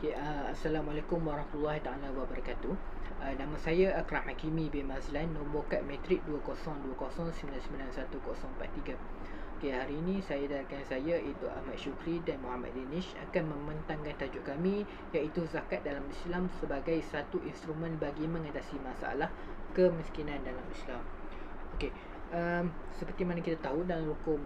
Assalamualaikum warahmatullahi taala wabarakatuh. Nama saya Akram Hakimi bin Mazlan, nombor kad matrik 2020991043. Hari ini saya dan rakan saya iaitu Ahmad Syukri dan Muhammad Danish akan membentangkan tajuk kami iaitu zakat dalam Islam sebagai satu instrumen bagi mengatasi masalah kemiskinan dalam Islam. Seperti mana kita tahu dalam hukum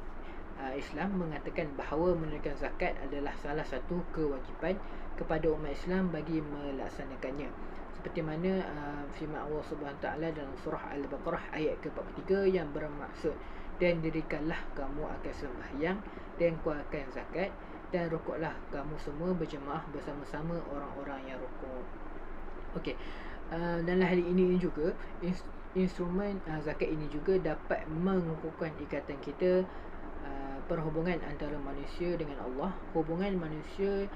Islam mengatakan bahawa menunaikan zakat adalah salah satu kewajipan kepada umat Islam bagi melaksanakannya. Seperti mana firman Allah Subhanahu taala dalam surah Al-Baqarah ayat ke-43 yang bermaksud, dan dirikanlah kamu akan sembahyang dan keluarkan zakat dan rukuklah kamu semua berjemaah bersama-sama orang-orang yang rukuk. Dalam hal ini juga instrumen zakat ini juga dapat mengukuhkan ikatan kita, perhubungan antara manusia dengan Allah, hubungan manusia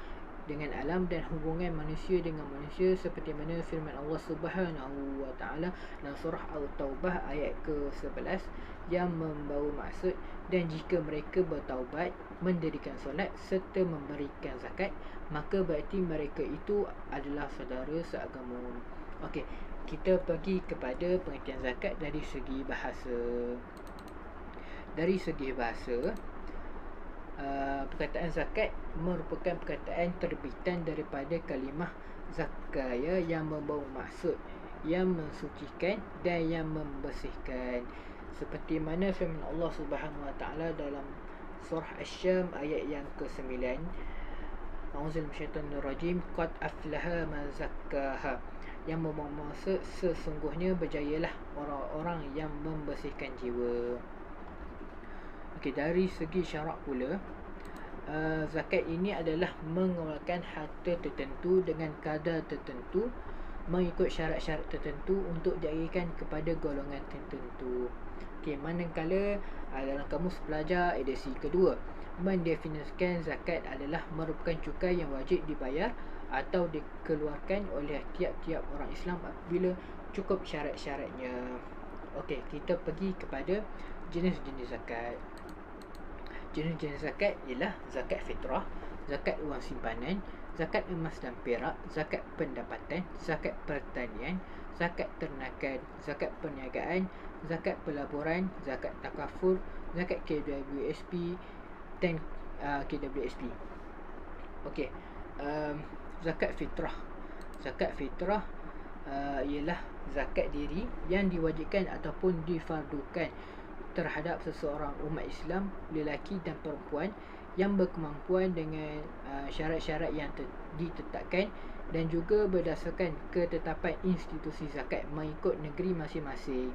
dengan alam dan hubungan manusia dengan manusia, seperti mana firman Allah Subhanahu wa taala dalam surah At-Taubah ayat ke-11 yang membawa maksud, dan jika mereka bertaubat, mendirikan solat serta memberikan zakat, maka berarti mereka itu adalah saudara seagama. Kita pergi kepada pengertian zakat dari segi bahasa. Perkataan zakat merupakan perkataan terbitan daripada kalimah zakaya yang membawa maksud yang mensucikan dan yang membersihkan, seperti mana firman Allah Subhanahu wa taala dalam surah Asy-Syam ayat yang ke-9, A'udzubillahi minasyaitonir rajim, qad aflaha man zakkaha, yang membawa maksud sesungguhnya berjayalah orang-orang yang membersihkan jiwa. Dari segi syarak pula, zakat ini adalah mengeluarkan harta tertentu dengan kadar tertentu mengikut syarat-syarat tertentu untuk diagihkan kepada golongan tertentu. Manakala dalam kamus pelajar edisi kedua mendefinisikan zakat adalah merupakan cukai yang wajib dibayar atau dikeluarkan oleh tiap-tiap orang Islam apabila cukup syarat-syaratnya. Kita pergi kepada jenis-jenis zakat. Jenis-jenis zakat ialah zakat fitrah, zakat wang simpanan, zakat emas dan perak, zakat pendapatan, zakat pertanian, zakat ternakan, zakat perniagaan, zakat pelaburan, zakat takaful, zakat KWSP dan KWSP. Zakat fitrah. Zakat fitrah ialah zakat diri yang diwajibkan ataupun difardukan terhadap seseorang umat Islam, lelaki dan perempuan yang berkemampuan dengan syarat-syarat yang ditetapkan dan juga berdasarkan ketetapan institusi zakat mengikut negeri masing-masing.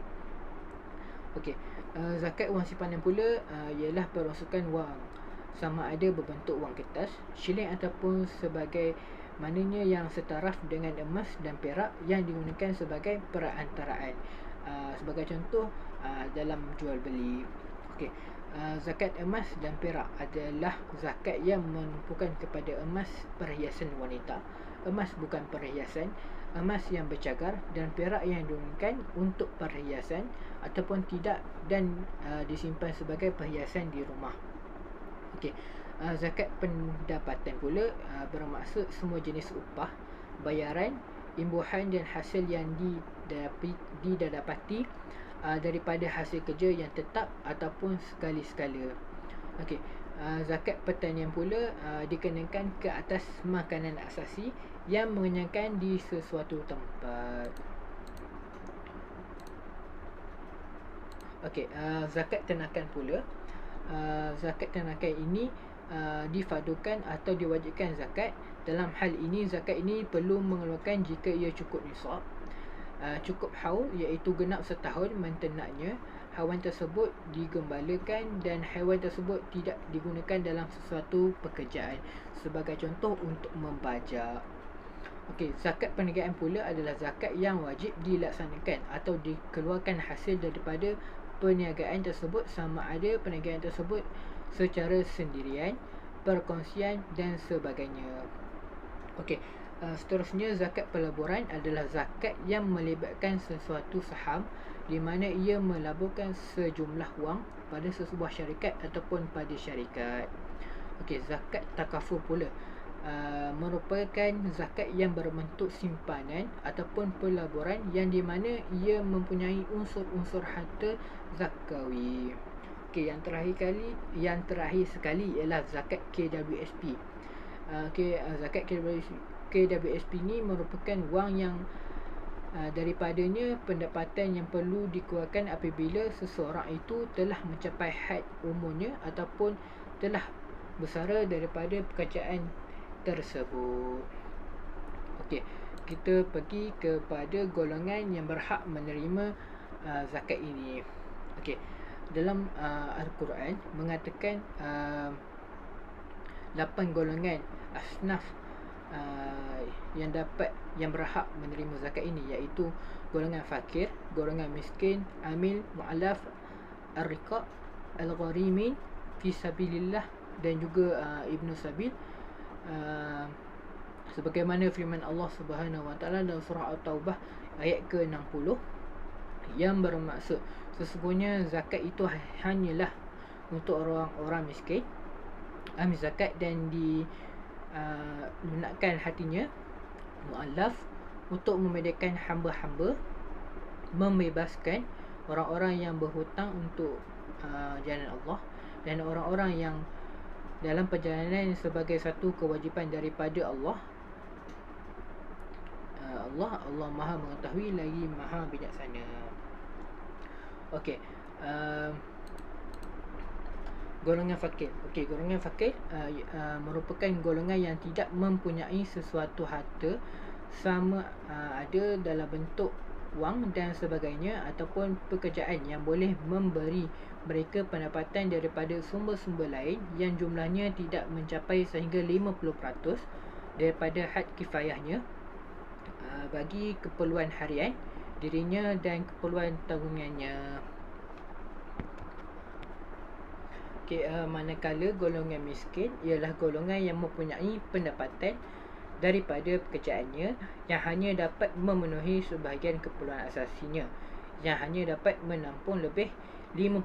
Zakat wang simpanan pula ialah perunsukan wang, sama ada berbentuk wang kertas, shilling ataupun sebagai mananya yang setaraf dengan emas dan perak yang digunakan sebagai perantaraan. Sebagai contoh, dalam jual beli. Zakat emas dan perak adalah zakat yang menumpukan kepada emas perhiasan wanita, emas bukan perhiasan, emas yang bercagar, dan perak yang digunakan untuk perhiasan ataupun tidak dan disimpan sebagai perhiasan di rumah. Zakat pendapatan pula bermaksud semua jenis upah, bayaran, imbuhan dan hasil yang didapati daripada hasil kerja yang tetap ataupun sekali-sekala. Zakat pertanian pula dikenakan ke atas makanan asasi yang mengenyangkan di sesuatu tempat. Zakat ternakan pula. Zakat ternakan ini difardukan atau diwajibkan zakat. Dalam hal ini, zakat ini perlu mengeluarkan jika ia cukup nisab, cukup haul iaitu genap setahun menternaknya, haiwan tersebut digembalakan dan haiwan tersebut tidak digunakan dalam sesuatu pekerjaan, sebagai contoh untuk membajak. Zakat perniagaan pula adalah zakat yang wajib dilaksanakan atau dikeluarkan hasil daripada perniagaan tersebut, sama ada perniagaan tersebut secara sendirian, perkongsian dan sebagainya. Seterusnya, zakat pelaburan adalah zakat yang melibatkan sesuatu saham di mana ia melaburkan sejumlah wang pada sebuah syarikat ataupun pada syarikat. Zakat takaful pula merupakan zakat yang berbentuk simpanan ataupun pelaburan yang di mana ia mempunyai unsur-unsur harta zakawi. Okey, yang terakhir sekali ialah zakat KWSP. Zakat KWSP ni merupakan wang yang daripadanya pendapatan yang perlu dikeluarkan apabila seseorang itu telah mencapai had umurnya ataupun telah bersara daripada pekerjaan tersebut. Okey, kita pergi kepada golongan yang berhak menerima zakat ini. Okey, dalam Al-Quran mengatakan 8 golongan asnaf yang berhak menerima zakat ini, iaitu golongan fakir, golongan miskin, amil, mu'allaf, ar-riqab, al-gharimin, fi sabilillah dan juga ibnu sabil, sebagaimana firman Allah Subhanahu Wa Taala dalam surah At-Taubah ayat ke-60 yang bermaksud sesungguhnya zakat itu hanyalah untuk orang-orang miskin, amil zakat dan lunakkan hatinya, mu'allaf untuk membedakan hamba-hamba, membebaskan orang-orang yang berhutang untuk jalan Allah, dan orang-orang yang dalam perjalanan sebagai satu kewajipan daripada Allah. Allah Maha mengetahui lagi Maha bijaksana. Okey, golongan fakir. Okey, golongan fakir merupakan golongan yang tidak mempunyai sesuatu harta sama ada dalam bentuk wang dan sebagainya ataupun pekerjaan yang boleh memberi mereka pendapatan daripada sumber-sumber lain yang jumlahnya tidak mencapai sehingga 50% daripada had kifayahnya bagi keperluan harian dirinya dan keperluan tanggungannya. Okay, manakala golongan miskin ialah golongan yang mempunyai pendapatan daripada pekerjaannya yang hanya dapat memenuhi sebahagian keperluan asasinya, yang hanya dapat menampung lebih 50%,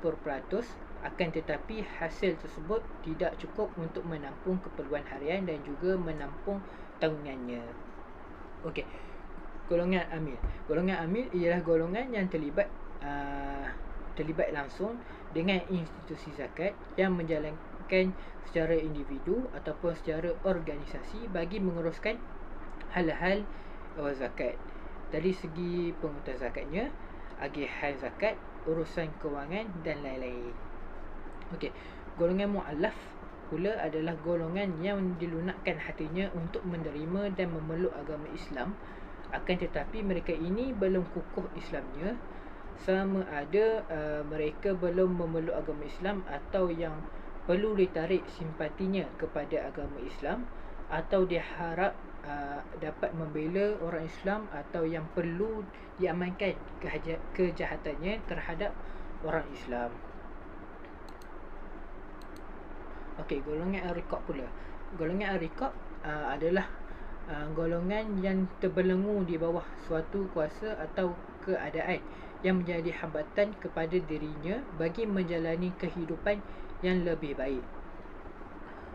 akan tetapi hasil tersebut tidak cukup untuk menampung keperluan harian dan juga menampung tanggungannya. Okey, golongan amil. Golongan amil ialah golongan yang terlibat langsung dengan institusi zakat yang menjalankan secara individu ataupun secara organisasi bagi menguruskan hal-hal zakat dari segi pengurusan zakatnya, agihan zakat, urusan kewangan dan lain-lain. Okey, golongan mu'allaf pula adalah golongan yang dilunakkan hatinya untuk menerima dan memeluk agama Islam, akan tetapi mereka ini belum kukuh Islamnya, sama ada mereka belum memeluk agama Islam atau yang perlu ditarik simpatinya kepada agama Islam, atau diharap dapat membela orang Islam, atau yang perlu diamankan kejahatannya terhadap orang Islam. Okey, golongan ar-riqab pula. Golongan ar-riqab adalah golongan yang terbelenggu di bawah suatu kuasa atau keadaan yang menjadi hambatan kepada dirinya bagi menjalani kehidupan yang lebih baik.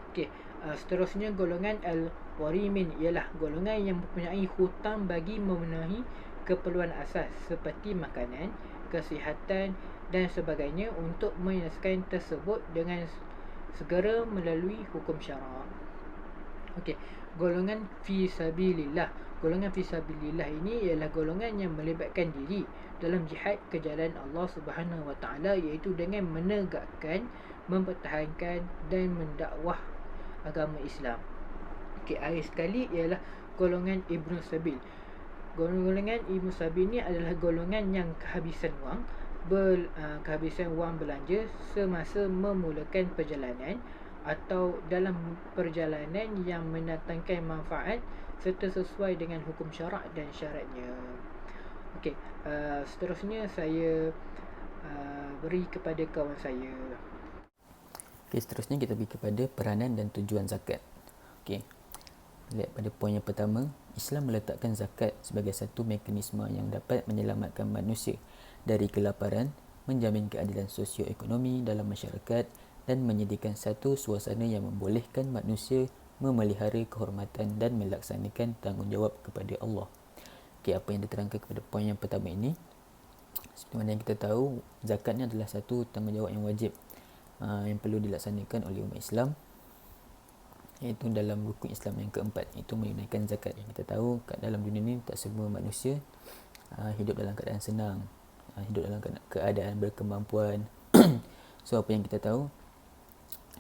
Okey, seterusnya golongan al-gharimin ialah golongan yang mempunyai hutang bagi memenuhi keperluan asas seperti makanan, kesihatan dan sebagainya untuk menyelesaikan tersebut dengan segera melalui hukum syarak. Okey, golongan fi sabilillah. Golongan fi sabilillah ini ialah golongan yang melibatkan diri dalam jihad ke jalan Allah Subhanahu Wa Taala, iaitu dengan menegakkan, mempertahankan dan mendakwah agama Islam. Okey, akhir sekali ialah golongan Ibnu Sabil. Golongan Ibnu Sabil ni adalah golongan yang kehabisan wang belanja semasa memulakan perjalanan atau dalam perjalanan yang mendatangkan manfaat serta sesuai dengan hukum syarak dan syaratnya. Okey, seterusnya saya beri kepada kawan saya. Okey, seterusnya kita pergi kepada peranan dan tujuan zakat. Okey, lihat pada poin yang pertama, Islam meletakkan zakat sebagai satu mekanisme yang dapat menyelamatkan manusia dari kelaparan, menjamin keadilan sosioekonomi dalam masyarakat dan menyediakan satu suasana yang membolehkan manusia memelihara kehormatan dan melaksanakan tanggungjawab kepada Allah. Okey, apa yang diterangkan kepada poin yang pertama ini, seperti mana yang kita tahu, zakat ni adalah satu tanggungjawab yang wajib yang perlu dilaksanakan oleh umat Islam, iaitu dalam rukun Islam yang keempat, itu menunaikan zakat. Yang kita tahu kat dalam dunia ni tak semua manusia hidup dalam keadaan senang, hidup dalam keadaan berkemampuan. So apa yang kita tahu,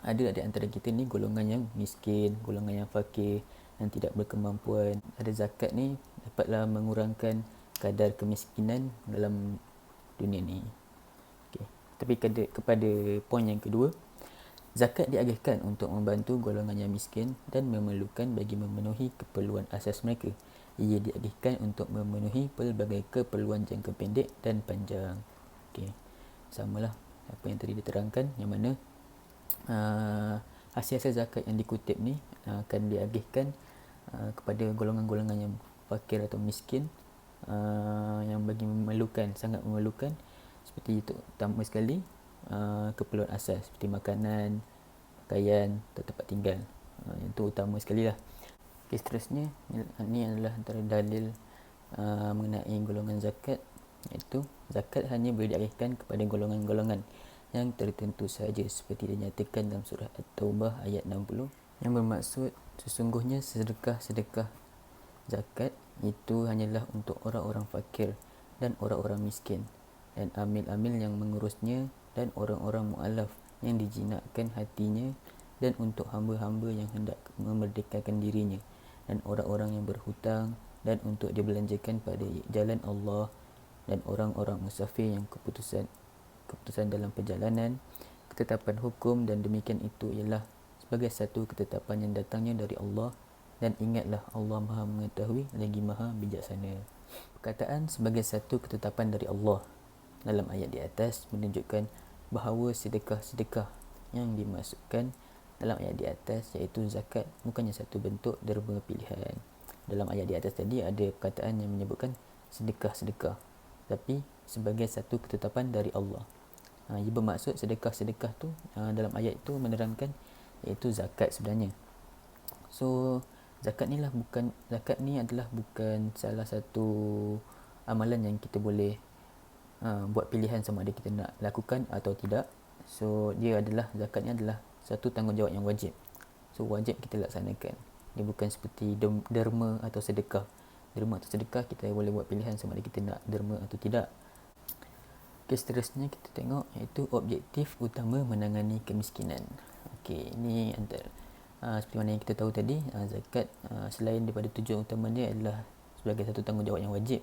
ada di antara kita ni golongan yang miskin, golongan yang fakir, yang tidak berkemampuan. Ada zakat ni dapatlah mengurangkan kadar kemiskinan dalam dunia ni. Okay. Tapi kepada poin yang kedua, zakat diagihkan untuk membantu golongan yang miskin dan memerlukan bagi memenuhi keperluan asas mereka. Ia diagihkan untuk memenuhi pelbagai keperluan jangka pendek dan panjang. Okey. Samalah apa yang tadi diterangkan, yang mana hasil-hasil zakat yang dikutip ni akan diagihkan kepada golongan-golongan yang fakir atau miskin, yang bagi memerlukan, sangat memerlukan, seperti itu utama sekali keperluan asas seperti makanan, pakaian, tempat tinggal. Itu utama sekali lah. Okay, seterusnya, ini adalah antara dalil mengenai golongan zakat, iaitu zakat hanya boleh diagihkan kepada golongan-golongan yang tertentu sahaja, seperti dinyatakan dalam surah At-Taubah ayat 60, yang bermaksud sesungguhnya sedekah-sedekah zakat itu hanyalah untuk orang-orang fakir dan orang-orang miskin, dan amil-amil yang mengurusnya, dan orang-orang mu'alaf yang dijinakkan hatinya, dan untuk hamba-hamba yang hendak memerdekakan dirinya, dan orang-orang yang berhutang, dan untuk dibelanjakan pada jalan Allah, dan orang-orang musafir yang keputusan dalam perjalanan, ketetapan hukum, dan demikian itu ialah sebagai satu ketetapan yang datangnya dari Allah, dan ingatlah Allah Maha mengetahui lagi Maha bijaksana. Perkataan sebagai satu ketetapan dari Allah dalam ayat di atas menunjukkan bahawa sedekah-sedekah yang dimasukkan dalam ayat di atas, iaitu zakat, bukannya satu bentuk derma pilihan. Dalam ayat di atas tadi ada perkataan yang menyebutkan sedekah-sedekah, tapi sebagai satu ketetapan dari Allah. Ia bermaksud sedekah-sedekah tu dalam ayat itu menerangkan iaitu zakat sebenarnya. So zakat ni adalah bukan salah satu amalan yang kita boleh buat pilihan sama ada kita nak lakukan atau tidak. So zakat ni adalah satu tanggungjawab yang wajib. So wajib kita laksanakan. Dia bukan seperti derma atau sedekah. Derma atau sedekah kita boleh buat pilihan sama ada kita nak derma atau tidak. Okay, seterusnya kita tengok iaitu objektif utama menangani kemiskinan. Okay, ini antara seperti mana yang kita tahu tadi, zakat selain daripada tujuan utamanya adalah sebagai satu tanggungjawab yang wajib,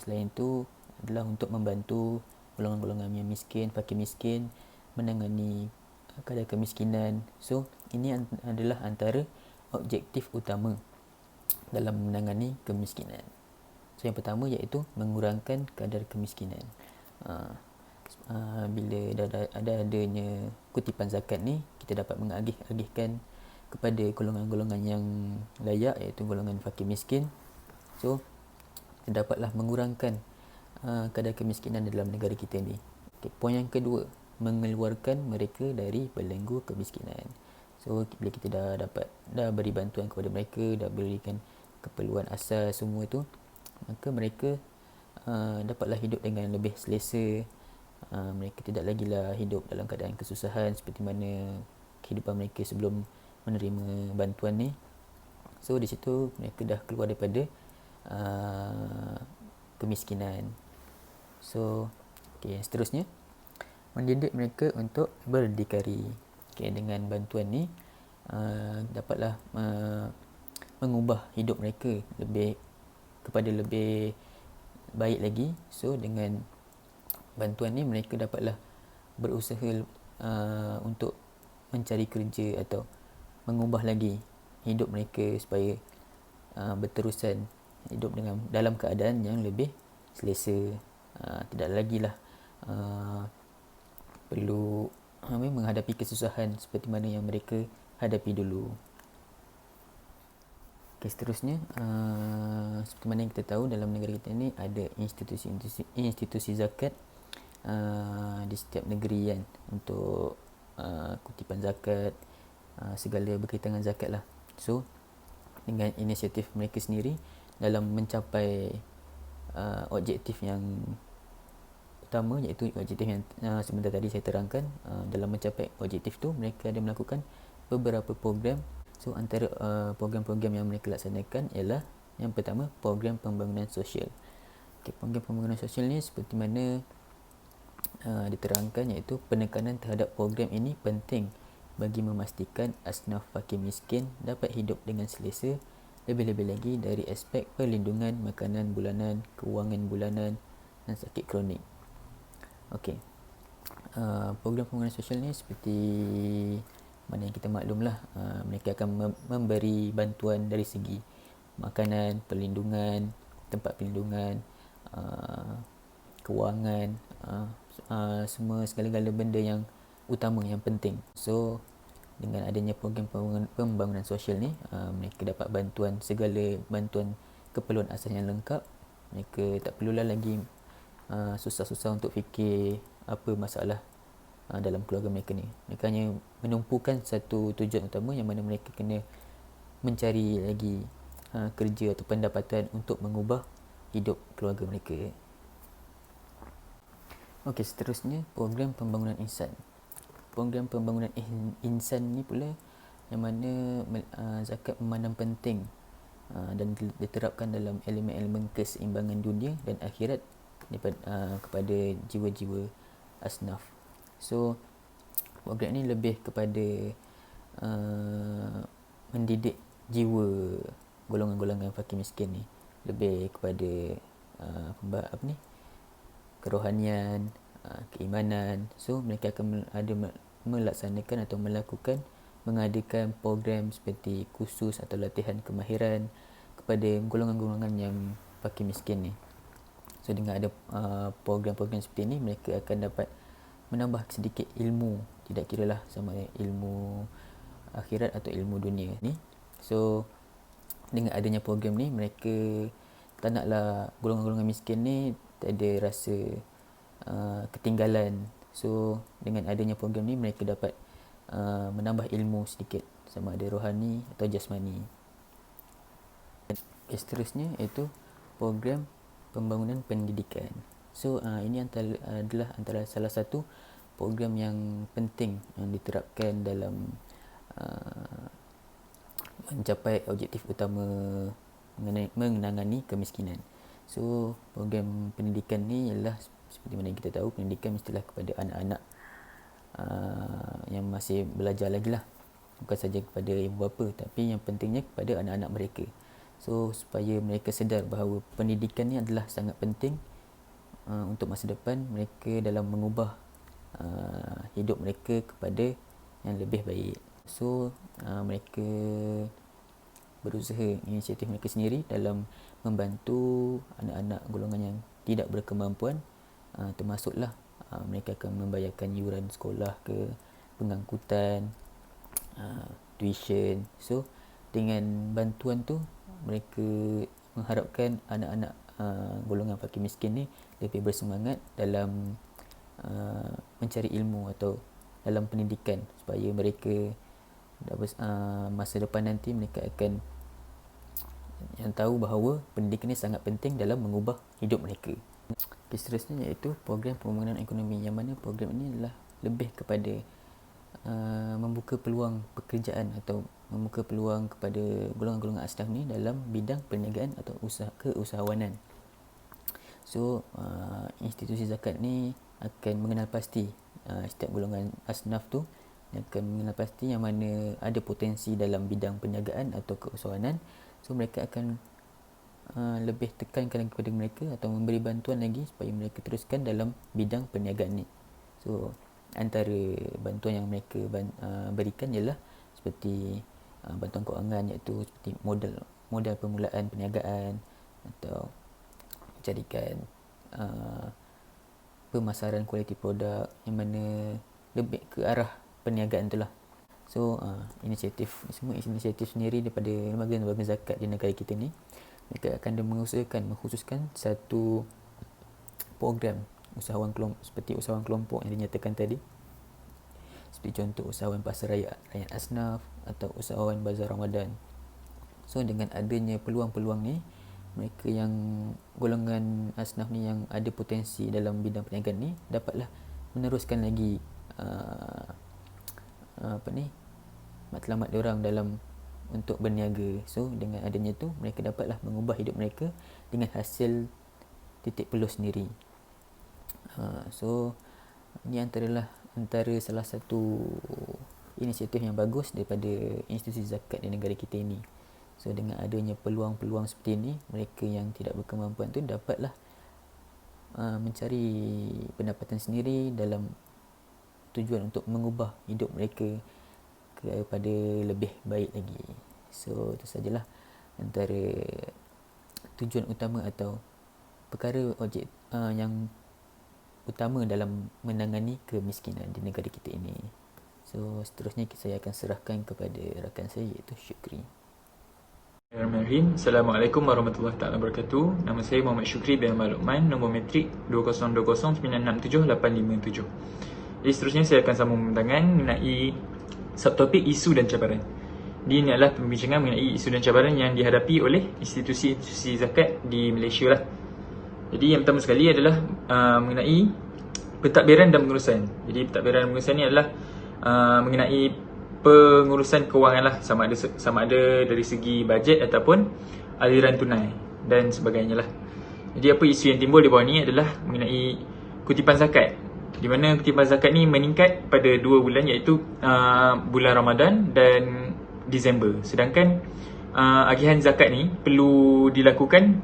selain itu adalah untuk membantu golongan-golongan yang miskin, fakir miskin, menangani kadar kemiskinan. So ini adalah antara objektif utama dalam menangani kemiskinan. So yang pertama iaitu mengurangkan kadar kemiskinan. Bila adanya kutipan zakat ni, kita dapat mengagihkan kepada golongan-golongan yang layak, iaitu golongan fakir miskin. So kita dapatlah mengurangkan kadar kemiskinan dalam negara kita ni. Okay, poin yang kedua, mengeluarkan mereka dari belenggu kemiskinan. So bila kita dah beri bantuan kepada mereka, dah berikan keperluan asas semua tu, maka mereka dapatlah hidup dengan lebih selesa. Mereka tidak lagi lah hidup dalam keadaan kesusahan seperti mana kehidupan mereka sebelum menerima bantuan ni. So di situ mereka dah keluar daripada kemiskinan. So seterusnya, mendidik mereka untuk berdikari. Dengan bantuan ni dapatlah mengubah hidup mereka kepada lebih baik lagi. So dengan bantuan ni mereka dapatlah berusaha untuk mencari kerja atau mengubah lagi hidup mereka supaya berterusan hidup dalam keadaan yang lebih selesa. Tidak lagi lah perlu menghadapi kesusahan seperti mana yang mereka hadapi dulu. Seterusnya, seperti mana yang kita tahu, dalam negara kita ni ada institusi zakat di setiap negeri kan, untuk kutipan zakat, segala berkaitan dengan zakat lah. So dengan inisiatif mereka sendiri dalam mencapai objektif yang utama, iaitu objektif yang sebentar tadi saya terangkan, dalam mencapai objektif tu mereka ada melakukan beberapa program. So antara program-program yang mereka laksanakan ialah yang pertama, program pembangunan sosial. Program pembangunan sosial ni seperti mana diterangkan, iaitu penekanan terhadap program ini penting bagi memastikan asnaf fakir miskin dapat hidup dengan selesa, lebih-lebih lagi dari aspek perlindungan makanan bulanan, kewangan bulanan dan sakit kronik. Okey. Program pembangunan sosial ni seperti mana yang kita maklumlah, mereka akan memberi bantuan dari segi makanan, perlindungan, tempat perlindungan, kewangan, semua segala-gala benda yang utama, yang penting. So dengan adanya program pembangunan sosial ni, mereka dapat bantuan, segala bantuan keperluan asas yang lengkap. Mereka tak perlulah lagi susah-susah untuk fikir apa masalah dalam keluarga mereka ni. Mereka hanya menumpukan satu tujuan utama, yang mana mereka kena mencari lagi kerja atau pendapatan untuk mengubah hidup keluarga mereka. Okey, seterusnya program pembangunan insan. Program pembangunan insan ni pula yang mana zakat memandang penting dan diterapkan dalam elemen-elemen keseimbangan dunia dan akhirat kepada jiwa-jiwa asnaf. So program ni lebih kepada mendidik jiwa golongan-golongan fakir miskin ni, lebih kepada kerohanian, keimanan. So mereka akan melaksanakan atau mengadakan program seperti kursus atau latihan kemahiran kepada golongan-golongan yang fakir miskin ni. So dengan ada program-program seperti ini, mereka akan dapat menambah sedikit ilmu, tidak kiralah sama ilmu akhirat atau ilmu dunia ni. So dengan adanya program ni, mereka tak naklah golongan-golongan miskin ni tak ada rasa ketinggalan. So dengan adanya program ni, mereka dapat menambah ilmu sedikit, sama ada rohani atau jasmani. Seterusnya iaitu program pembangunan pendidikan. So ini adalah antara salah satu program yang penting yang diterapkan dalam mencapai objektif utama menangani kemiskinan. So program pendidikan ni ialah seperti mana kita tahu, pendidikan mestilah kepada anak-anak yang masih belajar lagi lah, bukan saja kepada ibu bapa, tapi yang pentingnya kepada anak-anak mereka. So supaya mereka sedar bahawa pendidikan ni adalah sangat penting untuk masa depan mereka dalam mengubah hidup mereka kepada yang lebih baik. So mereka berusaha, inisiatif mereka sendiri dalam membantu anak-anak golongan yang tidak berkemampuan, termasuklah mereka akan membayarkan yuran sekolah ke, pengangkutan, tuition. So dengan bantuan tu, mereka mengharapkan anak-anak golongan fakir miskin ni lebih bersemangat dalam mencari ilmu atau dalam pendidikan, supaya mereka masa depan nanti mereka akan yang tahu bahawa pendidikan ini sangat penting dalam mengubah hidup mereka. Seterusnya iaitu program pembangunan ekonomi, yang mana program ini adalah lebih kepada membuka peluang pekerjaan atau membuka peluang kepada golongan-golongan asnaf ni dalam bidang perniagaan atau keusahawanan. So institusi zakat ni akan mengenal pasti setiap golongan asnaf tu akan mengenal pasti yang mana ada potensi dalam bidang perniagaan atau keusahawanan. So mereka akan lebih tekankan kepada mereka atau memberi bantuan lagi supaya mereka teruskan dalam bidang perniagaan ni. So antara bantuan yang mereka berikan ialah seperti bantuan kewangan, iaitu seperti modal permulaan perniagaan, atau mencarikan pemasaran kualiti produk yang mana lebih ke arah perniagaan itulah. So semua inisiatif sendiri daripada lembaga-lembaga zakat di negara kita ni, mereka akan mengkhususkan satu program seperti usahawan kelompok yang dinyatakan tadi, seperti contoh usahawan pasar raya Rayyan Asnaf atau usahawan bazar Ramadan. So dengan adanya peluang-peluang ni, mereka yang golongan asnaf ni yang ada potensi dalam bidang perniagaan ni dapatlah meneruskan lagi matlamat diorang dalam untuk berniaga. So dengan adanya tu, mereka dapatlah mengubah hidup mereka dengan hasil titik peluh sendiri. So ni antara salah satu inisiatif yang bagus daripada institusi zakat di negara kita ini. So dengan adanya peluang-peluang seperti ini, mereka yang tidak berkemampuan tu dapatlah mencari pendapatan sendiri dalam tujuan untuk mengubah hidup mereka kepada lebih baik lagi. So itu sajalah antara tujuan utama atau perkara yang utama dalam menangani kemiskinan di negara kita ini. So seterusnya saya akan serahkan kepada rakan saya, iaitu Syukri. Bismillahirrahmanirrahim. Assalamualaikum warahmatullahi wabarakatuh. Nama saya Muhammad Syukri bin Ahmad Luqman, nombor matrik 2020967857. Jadi seterusnya saya akan sambung pembincangan mengenai subtopik isu dan cabaran. Ini adalah pembincangan mengenai isu dan cabaran yang dihadapi oleh institusi-institusi zakat di Malaysia lah. Jadi yang pertama sekali adalah mengenai pentadbiran dan pengurusan. Jadi pentadbiran dan pengurusan ni adalah mengenai pengurusan kewangan lah, sama ada dari segi bajet ataupun aliran tunai dan sebagainya lah. Jadi apa isu yang timbul di bawah ni adalah mengenai kutipan zakat, di mana kutipan zakat ni meningkat pada 2 bulan, iaitu bulan Ramadan dan Disember. Sedangkan agihan zakat ni perlu diagihkan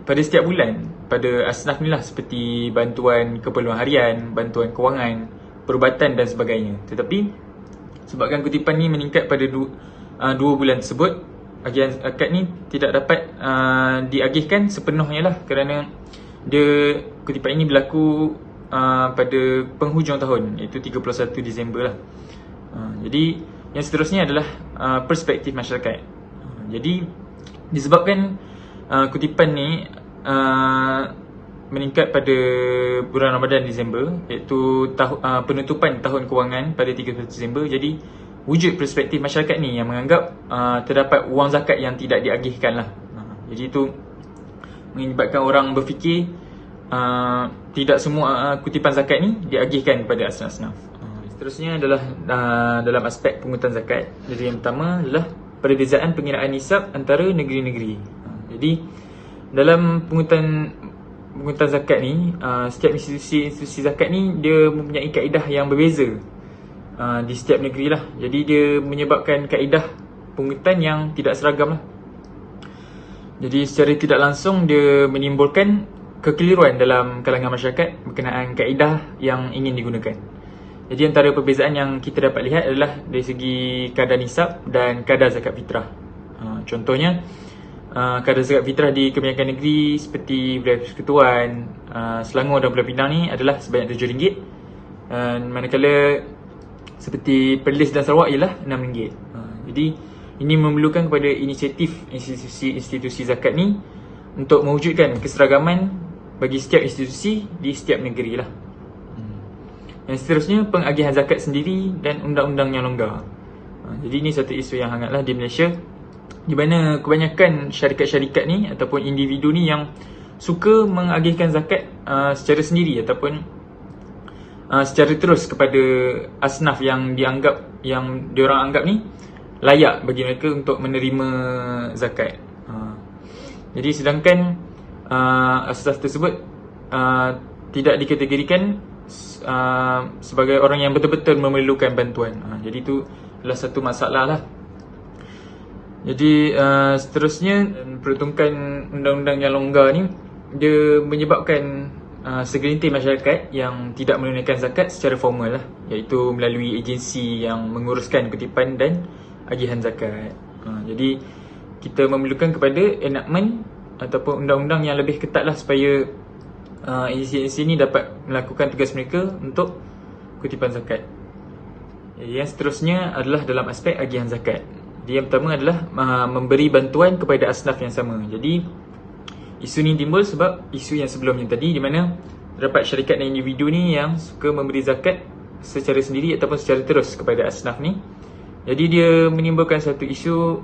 pada setiap bulan pada asnaf ni lah, seperti bantuan keperluan harian, bantuan kewangan, perubatan dan sebagainya. Tetapi sebabkan kutipan ni meningkat pada 2 bulan tersebut, agihan zakat ni tidak dapat diagihkan sepenuhnya lah, kerana kutipan ini berlaku pada penghujung tahun, iaitu 31 Disember lah. Jadi yang seterusnya adalah perspektif masyarakat. Jadi disebabkan kutipan ni meningkat pada bulan Ramadan Disember, iaitu penutupan tahun kewangan pada 31 Disember. Jadi wujud perspektif masyarakat ni yang menganggap terdapat wang zakat yang tidak diagihkan lah. Jadi itu mengakibatkan orang berfikir tidak semua kutipan zakat ni diagihkan kepada asnaf-asnaf. Seterusnya adalah dalam aspek pungutan zakat. Jadi yang pertama adalah perbezaan pengiraan nisab antara negeri-negeri. Jadi dalam pungutan zakat ni, setiap institusi zakat ni dia mempunyai kaedah yang berbeza di setiap negeri lah. Jadi dia menyebabkan kaedah pungutan yang tidak seragam lah. Jadi secara tidak langsung dia menimbulkan kekeliruan dalam kalangan masyarakat berkenaan kaedah yang ingin digunakan. Jadi antara perbezaan yang kita dapat lihat adalah dari segi kadar nisab dan kadar zakat fitrah. Contohnya, kadar zakat fitrah di kebanyakan negeri seperti Wilayah Persekutuan, Selangor dan Pulau Pinang ni adalah sebanyak RM7, manakala seperti Perlis dan Sarawak ialah RM6. Jadi ini memerlukan kepada inisiatif institusi zakat ni untuk mewujudkan keseragaman bagi setiap institusi di setiap negeri lah. Yang seterusnya, pengagihan zakat sendiri dan undang-undang yang longgar. Jadi ini satu isu yang hangatlah di Malaysia, di mana kebanyakan syarikat-syarikat ni ataupun individu ni yang suka mengagihkan zakat secara sendiri ataupun secara terus kepada asnaf yang diorang anggap ni layak bagi mereka untuk menerima zakat. Jadi sedangkan asnaf tersebut tidak dikategorikan sebagai orang yang betul-betul memerlukan bantuan. Jadi itu adalah satu masalah lah. Jadi seterusnya, peruntukan undang-undang yang longgar ni dia menyebabkan segelintir masyarakat yang tidak menunaikan zakat secara formal lah, iaitu melalui agensi yang menguruskan kutipan dan agihan zakat. Jadi kita memerlukan kepada enactment ataupun undang-undang yang lebih ketat lah, supaya agensi ini dapat melakukan tugas mereka untuk kutipan zakat. Yang seterusnya adalah dalam aspek agihan zakat. Jadi yang pertama adalah memberi bantuan kepada asnaf yang sama. Jadi isu ni timbul sebab isu yang sebelumnya tadi, di mana terdapat syarikat dan individu ni yang suka memberi zakat secara sendiri ataupun secara terus kepada asnaf ni. Jadi dia menimbulkan satu isu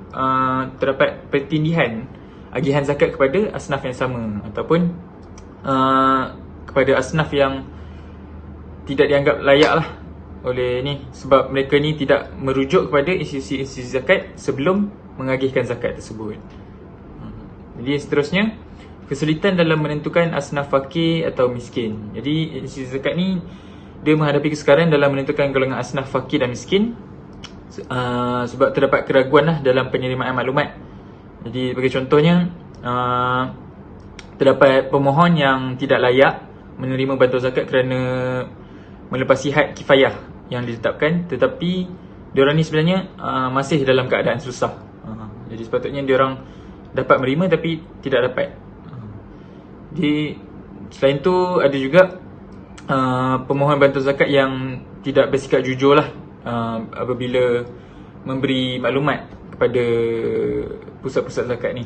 terdapat pertindihan agihan zakat kepada asnaf yang sama ataupun kepada asnaf yang tidak dianggap layak lah oleh ni, sebab mereka ni tidak merujuk kepada institusi zakat sebelum mengagihkan zakat tersebut. Jadi seterusnya, kesulitan dalam menentukan asnaf fakir atau miskin. Jadi institusi zakat ni dia menghadapi kesukaran dalam menentukan golongan asnaf fakir dan miskin sebab terdapat keraguan lah dalam penerimaan maklumat. Jadi bagi contohnya, terdapat pemohon yang tidak layak menerima bantuan zakat kerana melepasi had kifayah yang ditetapkan, tetapi diorang ni sebenarnya masih dalam keadaan susah. Jadi sepatutnya diorang dapat menerima tapi tidak dapat. Jadi selain tu ada juga pemohon bantuan zakat yang tidak bersikap jujur lah apabila memberi maklumat kepada pusat-pusat zakat ni.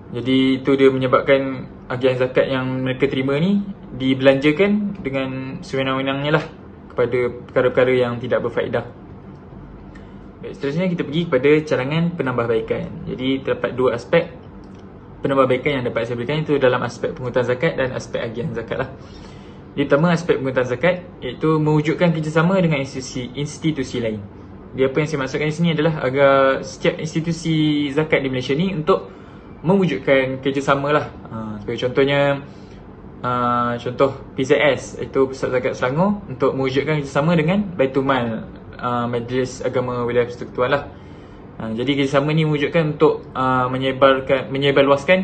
Jadi itu dia menyebabkan agihan zakat yang mereka terima ni dibelanjakan dengan sewenang-wenangnya lah kepada perkara-perkara yang tidak berfaedah. Baik, seterusnya kita pergi kepada cadangan penambahbaikan. Jadi terdapat dua aspek penambahbaikan yang dapat saya berikan, itu dalam aspek penghutang zakat dan aspek agihan zakat lah. Jadi pertama, aspek penghutang zakat iaitu mewujudkan kerjasama dengan institusi lain. Jadi apa yang saya maksudkan di sini adalah agar setiap institusi zakat di Malaysia ni untuk mewujudkan kerjasama lah. Sebagai contohnya, contoh PZS iaitu Pusat Zakat Selangor untuk mewujudkan kerjasama dengan Baitul Mal Majlis Agama Wilayah Persekutuan lah. Jadi kerjasama ni mewujudkan untuk menyebarluaskan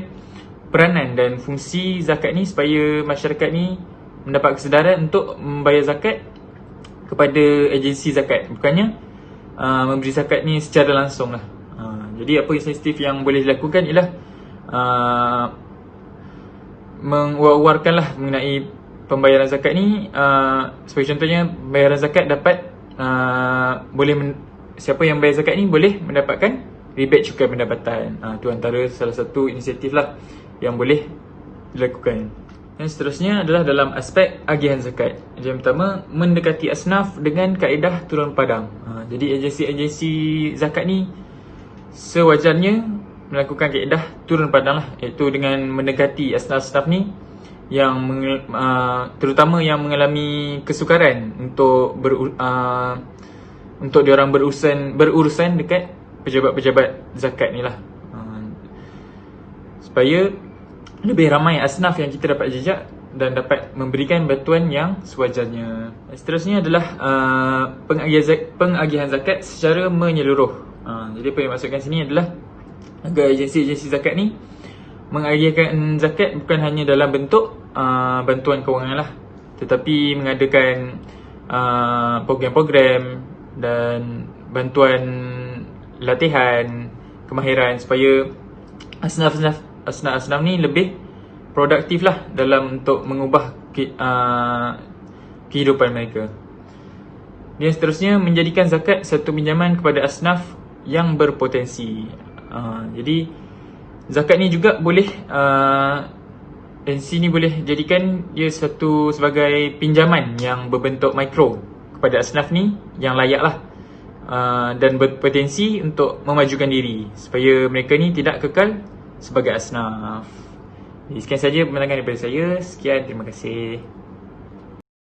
peranan dan fungsi zakat ni supaya masyarakat ni mendapat kesedaran untuk membayar zakat kepada agensi zakat, bukannya memberi zakat ni secara langsung lah. Jadi apa insentif yang boleh dilakukan ialah menguar-uarkan lah mengenai pembayaran zakat ni. Sebagai contohnya, pembayaran zakat dapat siapa yang bayar zakat ni boleh mendapatkan rebate cukai pendapatan. Itu antara salah satu inisiatif lah yang boleh dilakukan. Dan seterusnya adalah dalam aspek agihan zakat. Jadi yang pertama, mendekati asnaf dengan kaedah turun padang. Jadi agensi-agensi zakat ni sewajarnya melakukan kaedah turun padang lah, iaitu dengan mendekati asnaf-asnaf ni yang terutama yang mengalami kesukaran untuk diorang berurusan dekat pejabat-pejabat zakat ni lah, supaya lebih ramai asnaf yang kita dapat jejak dan dapat memberikan bantuan yang sewajarnya. Seterusnya adalah pengagihan zakat secara menyeluruh. Jadi apa yang maksudkan sini adalah agar agensi-agensi zakat ni mengagihkan zakat bukan hanya dalam bentuk bantuan kewangan lah, tetapi mengadakan program-program dan bantuan latihan kemahiran supaya asnaf ni lebih produktif lah dalam untuk mengubah kehidupan mereka. Dan seterusnya, menjadikan zakat satu pinjaman kepada asnaf yang berpotensi. Jadi zakat ni juga boleh NC ni boleh jadikan dia sebagai pinjaman yang berbentuk mikro kepada asnaf ni yang layak lah, dan berpotensi untuk memajukan diri supaya mereka ni tidak kekal sebagai asnaf. Jadi sekian saja penerangan daripada saya. Sekian, terima kasih.